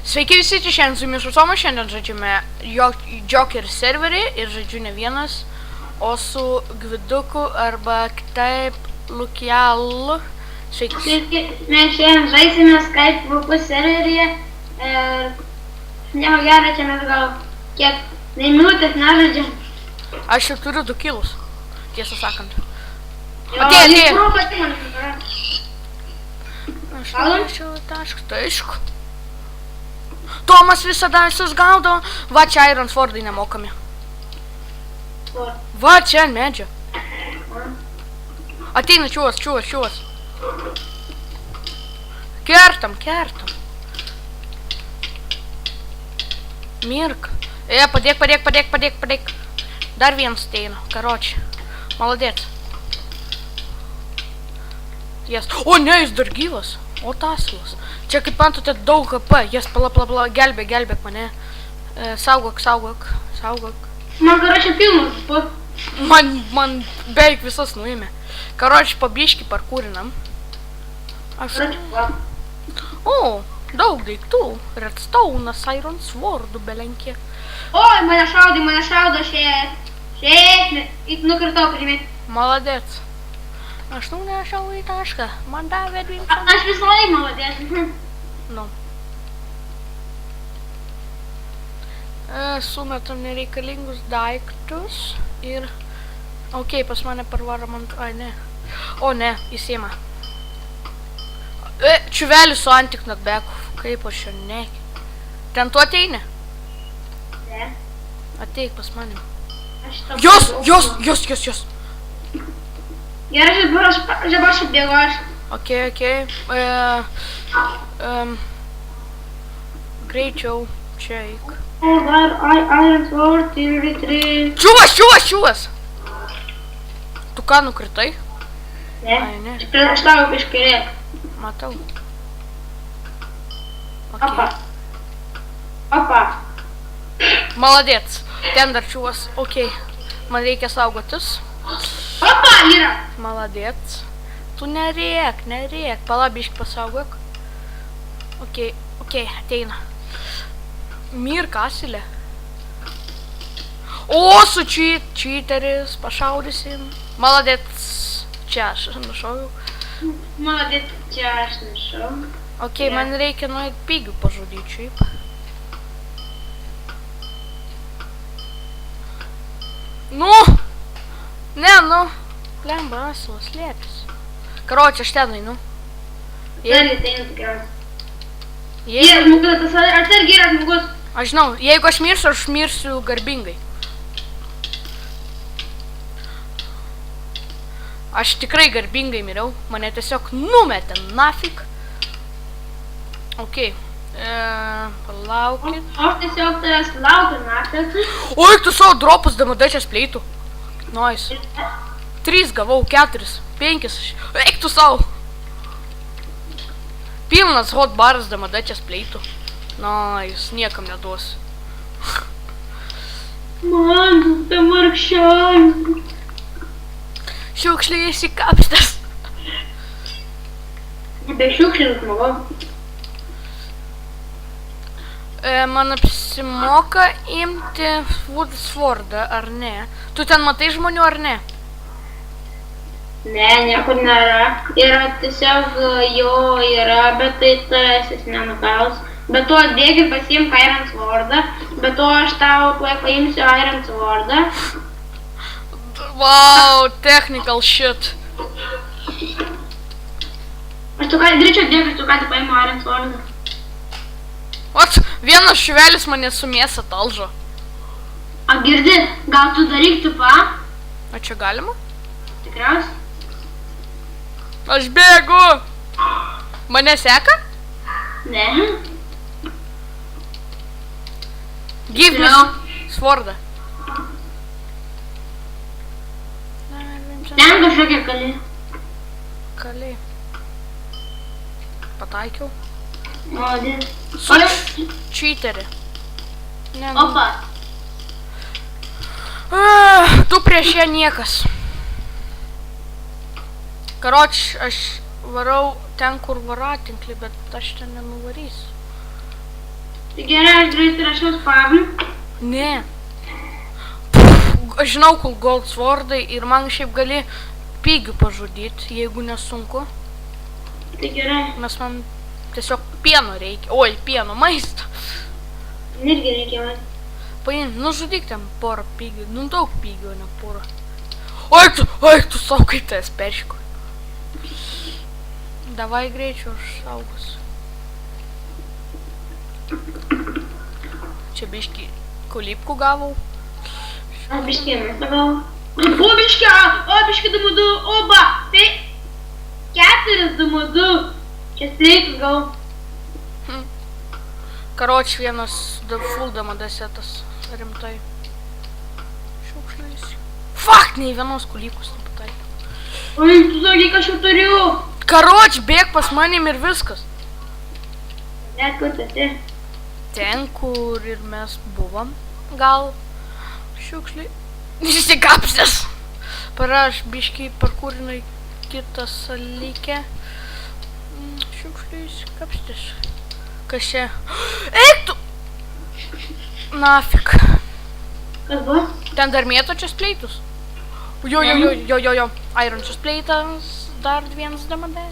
Sveiki visi, čia šiandien su jumis Tomas, šiandien žaidžiame Joker serverį ir žaidžiu ne vienas, o su Gviduku arba kitaip Lukialu. Sveikas. Sveiki, mes šiandien žaisime Skype VP serveryje ir nieko gero, čia mes gal kiek minutės nežaidžiam. Aš jau turiu 2 kilus, tiesą sakant. Atėjo. Aš norėčiau tašką, tai aišku. Tomas visada visus gaudo, va čia Iron Swordai nemokami. Va čia ant medžio. Ateina čiūvas. Kertam. Mirk. Padėk. Dar vienas ateina, karoči. Молодец. Jas. O ne, jis dar gyvas. O tasilas. Čia kaip matote daug HP. Jas, pala, gelbėk mane. Saugok. Man karočią pilnas. Man beveik visas nuėmė. Karoči, pabiškį parkūrinam. Aš... O, daug daiktų. Redstone'as, Iron Sword'ų belenkė. Oi, mane šaudo, šiaip nukritau primėti. Молодец. Aš nunešiau į tašką. Man davė 2. Aš visą laiką молодец. Nu. Sumetam nereikalingus daiktus ir... Ok, pas mane parvarom ant... Ai, ne. O, ne, įsima. Čiuvelis su antiknotbeku. Kaip aš jo neki. Ten tu ateini? Ne. Ateik pas manim. Jos! Gerai, dabar aš atbėgu aš. Ok. Greičiau. Čia eik. Iron Sword ir retrieve. Čiūvas! Tu ką, nukritai? Ne. Ai, ne. Aš prieš tavo piškirėk. Matau. Opa. Молодец. Ten dar čiūvas. Ok. Man reikia saugotis. Opa, yra. Молодец. Tu nerėk. Pala, biškį pasaugok. Ok, ateina. Mirk, asilė. O, su čyteris, pašaudysim. Молодец. Čia aš nušauju. Молодец, čia aš nušau. Ok, man reikia nueit pigių pažudyti šiaip. Nu! Lemba, asilas, lėpis. Karoči, aš ten einu. Dar jis eina tikriausiai. Jeigu... Žmogus, tas atsargiai yra žmogus. Aš žinau, jeigu aš mirsiu garbingai. Aš tikrai garbingai miriau. Mane tiesiog numetė nafik. Ok. Palaukit. Aš tiesiog tavęs laukiu nafik. Oi, tu savo dropus damadečės pleitų. Nice. 3 gavau, 4, 5. Eik tu savo. Pilnas hotbaras damadečės pleitų. Nice, niekam neduos. Man, tai markščiai. Šiukšliai įsikapstęs. Be šiukšlių žmogau. Man apsimoka imti Wood Sword'ą, ar ne? Tu ten matai žmonių, ar ne? Ne, niekur nėra. Yra tiesiog jo yra, bet tai tavęs jis nenukaus. Bet tu atbėgi ir pasiimk Iron Sword'ą. Bet to aš tau tuoj paimsiu Iron Sword'ą. Wow, technical shit. Aš tu ką greičiau atbėgi, tu ką tu paimu Iron Sword'ą. Vat, vienas šiuvelis mane su mėsa talžo. A girdi, gal tu daryk tupa? O čia galima? Tikriausiai. Aš bėgu. Mane seka? Ne. Give me Sword'ą. Ten kažkokia kali. Pataikiau. Молодец. Su čyterį. Opa. Tu prieš ją niekas. Karoč, aš varau ten, kur varatinklį, bet aš ten nenuvarysiu. Tai gerai, aš greitai rašiau spavn. Ne. Aš žinau, kol gold swordai ir man šiaip gali pigių pažudyti, jeigu nesunku. Tai gerai. Nes man tiesiog pieno reikia. Oi, pieno, maisto. Irgi reikia man. Paim, nužudyk ten porą pigių. Nu, daug pigių, ne porą. Oi, tu savo kaip tas peršiko. Davai greičiau, aš saugus. Čia biški kolipkų gavau. Aš biškį mėsą gavau. O biškį dumadu, oba. Tai 4 dumadu. Čia streikus gavau. Karoč vienas full damada setas. Rimtai. Šiukšliais. Fuck, nei vienos kolipkos nepataikė. Oi, tu sakai, ką aš jau turiu. Karoč, bėg pas manim ir viskas. Net kur tu esi? Ten, kur ir mes buvom. Gal šiukšliai. Įsikapsės. Paraš biškai parkūrinai kitą salykę. Šiukšliai įsikapsės. Kas čia? Eik tu! Nafik. Kas buvo? Ten dar mėto čia spleitus. Jo. Iron čia spleitas. Dar vienas damade.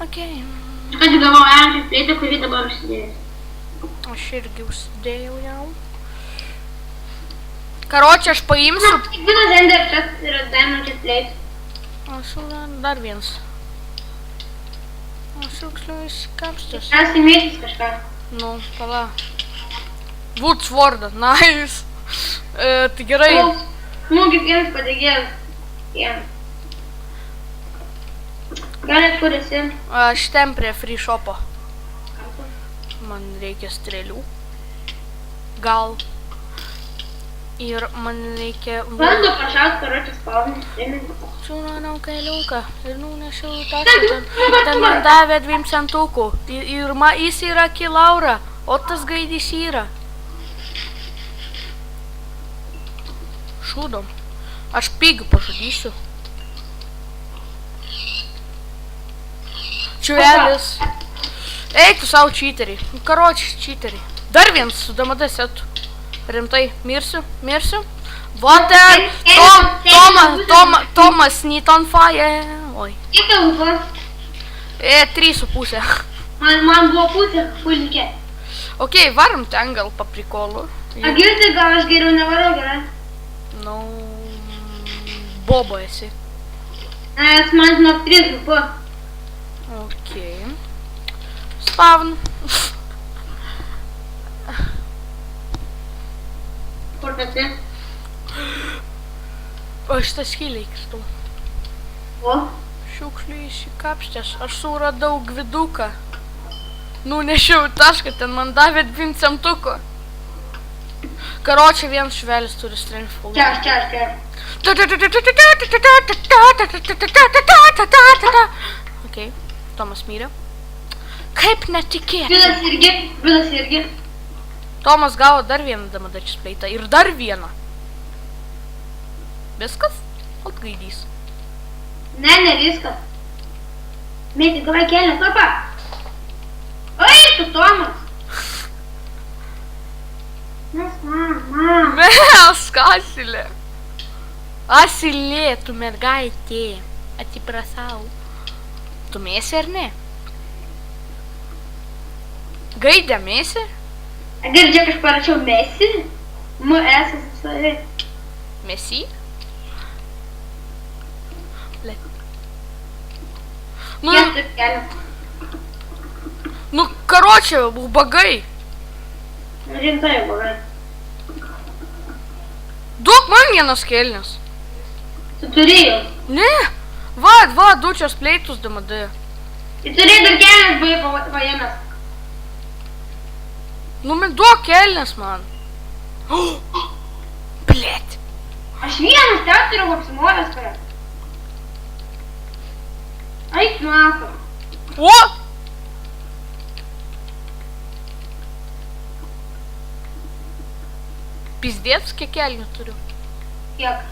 Okei. Aš kad gavau erančią pleitą, kurį dabar užsidėjęs. Aš irgi užsidėjau jau. Karoči, aš paimsiu. Kiekvienas ender čia yra daimančias pleitas. Aš dar vienas. Aš šiukšliu įsikapstas. Aš įmėtis kažką. Nu, pala. Wood swordą, nice. Tai gerai. Nu, kiekvienas padėgės. Vienas. Galit kur esi? Aš ten prie free shopo. Man reikia strėlių. Gal. Ir man reikia... Bando pašaut, karočią spavnį. Suranau kailiuką ir nunešiau tašką. Ten man davė 2 centukų. Ir jis yra kilaura, o tas gaidys yra. Šūdom. Aš pigių pažudysiu. Čiuvelis. Eik tu savo čyterį. Karoči, čyterį. Dar vienas su damada setu. Rimtai, mirsiu. Water! Tomas, need on fire. Oi. Kiek tau buvo? 3,5. Man buvo pusė, pulikė. Okei, varom ten gal paprikolu. A girti, gal aš geriau nevarau, gerai? Nu... Bobo esi. Nes man žinok 3 grupo. Okei. Spawn. Kur tu esi? Aš tą skylę įkirtau. O? Šiukšliai įsikapstės. Aš suradau gviduką. Nunešiau tašką, ten man davė 2 centuko. Karoči, vienas švelis turi strength full. Čia. Okei, Tomas mirė. Kaip netikėti. Vilas irgi. Tomas gavo dar vieną damadačių spleitą ir dar vieną. Viskas? Atgaidys. Ne viskas. Mėti, davai kelnes, opa. Oi, tu Tomas. Mes, Asilė. Asilė, tu mergaitė. Atsiprasau. Tu mėsi ar ne? Gaidė mėsi? Girdžiu, aš parašiau Messi. M-S visai. Messi? Kiek kelias. Nu, karoči, ubagai. Rimtai, bagai. Duok man vienas kelnes. Tu turėjau. Ne, va, dučios pleitus damade. Tu turėjai dar kelnes, buvai paėmęs. Nu, man duok kelnes man. Blet. Aš vienas ten turiu apsimovęs kare. Eik nafar. O! Pizdėts, kiek kelnių turiu. Kiek?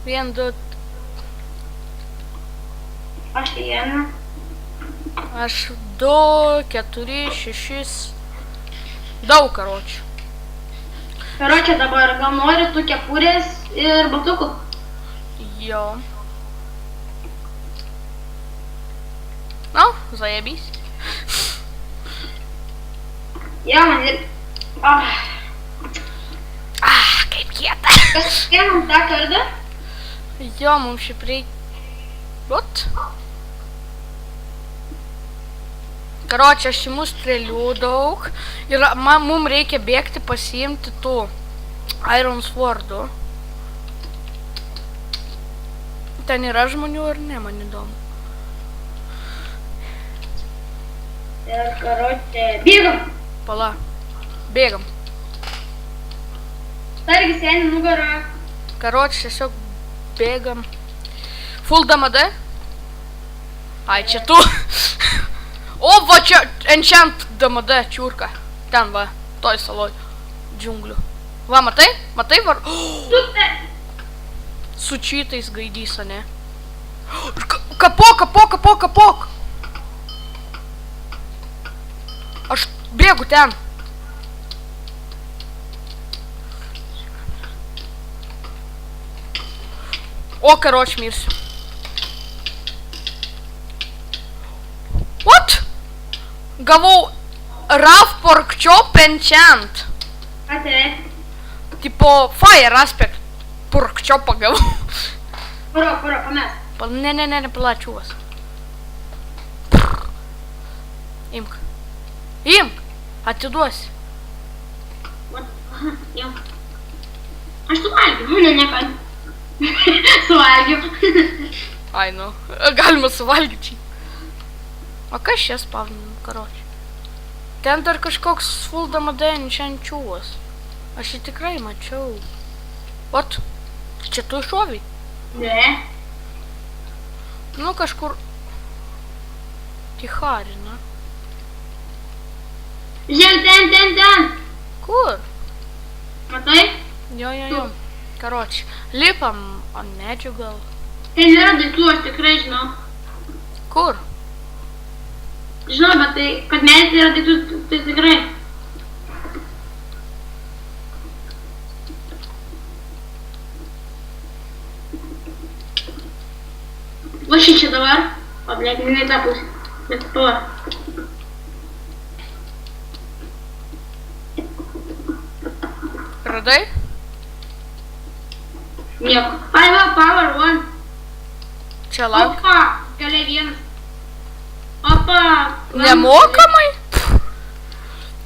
1, 2, Aš vieną. aš 2, 4, 6, Daug, karočių. Karočią dabar, gal nori tu kepurės ir batukų? Jo. Nu, zajebys. Jo, man ir... Kaip kieta. Kas mums tą kardą? Jo, mums šiaip reikia... What? Karočią, aš imu strėlių daug. Ir mums reikia bėgti pasiimti tų Iron Swordų. Ten yra žmonių ar ne, man įdomu. Ir karočią... Bėgam! Pala. Bėgam. Targi seni nugarą. Karočią, tiesiog bėgam. Full damage? Ai, čia tu. O, va čia enchant damage, čiurka. Ten va, toj saloj. Džiunglių. Va, matai? Matai var... Su čytais gaidys, ne? Kapok! Aš bėgu ten. O, karoč, mirsiu. What? Gavau Rough Pork Chop enchant. Ką tai? Tipo, Fire Aspect Pork Chopą gavau. Paro, pames. Ne, palačiuvas. Imk. Atiduosi. Jo. Aš suvalgiu, ne ką. Suvalgiu. Ai, nu, galima suvalgyti. O kas čia spavninu, karoči? Ten dar kažkoks full damage enchantčiuvas. Aš jį tikrai mačiau. Ot, čia tu šovai? Ne. Nu, kažkur... Tiharina. Žiūrėk, ten. Kur? Matai? Jo. Karoči, lipam ant medžių gal. Ten yra daiktų, aš tikrai žinau. Kur? Žinau, bet tai, kad medis yra daiktų, tai tikrai. Va šičia dabar. O, blėk, ne tą pusę. Bet to. Radai? Nieko. Ai, va, power one. Čia lauk. Opa, galia vienas. Opa. Nemokamai?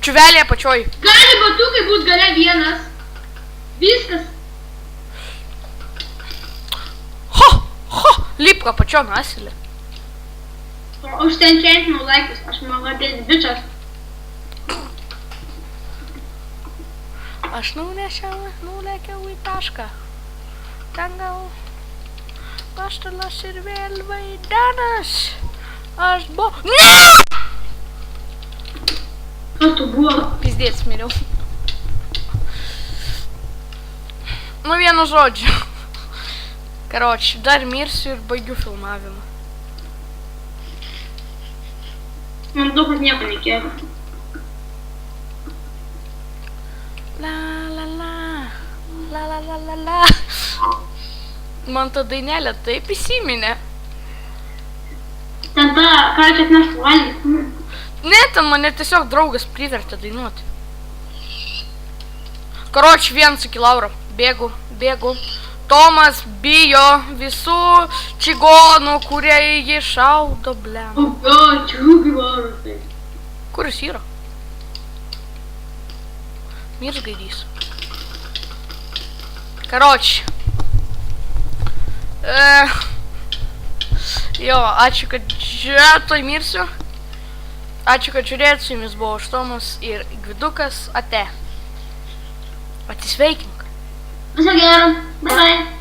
Čiuvelė pačioj. Gali batukai būt galia vienas. Viskas. Lipka pačio nasilė. Už ten čentinau laikus, aš maladės bičias. Aš nulėkiau į tašką. Ten gal paštalas ir vėl vaidenas. Aš buvau... Ne! Kas tu buvo? Pizdėt smiriau. Nu, vienu žodžiu. Karoči, dar mirsiu ir baigiu filmavimą. Man daug kas nieko nekėlė. La. Man ta dainelė taip įsiminė. Ten ta, ką čia atneštų valgyti. Ne, ten mane tiesiog draugas privertė dainuoti. Karoči, vienas iki Laura. Bėgu. Tomas bijo visų čigonų, kurie jį šaudo, blem. O, čiūgi varusai. Kur jis yra? Mirs gaidys. Karoči. Jo, ačiū, kad žiūrėtoj mirsiu. Ačiū, kad žiūrėt, su jumis buvo aš Tomas ir Gvidukas, ate. Atsisveikink. Viso gero, bye bye.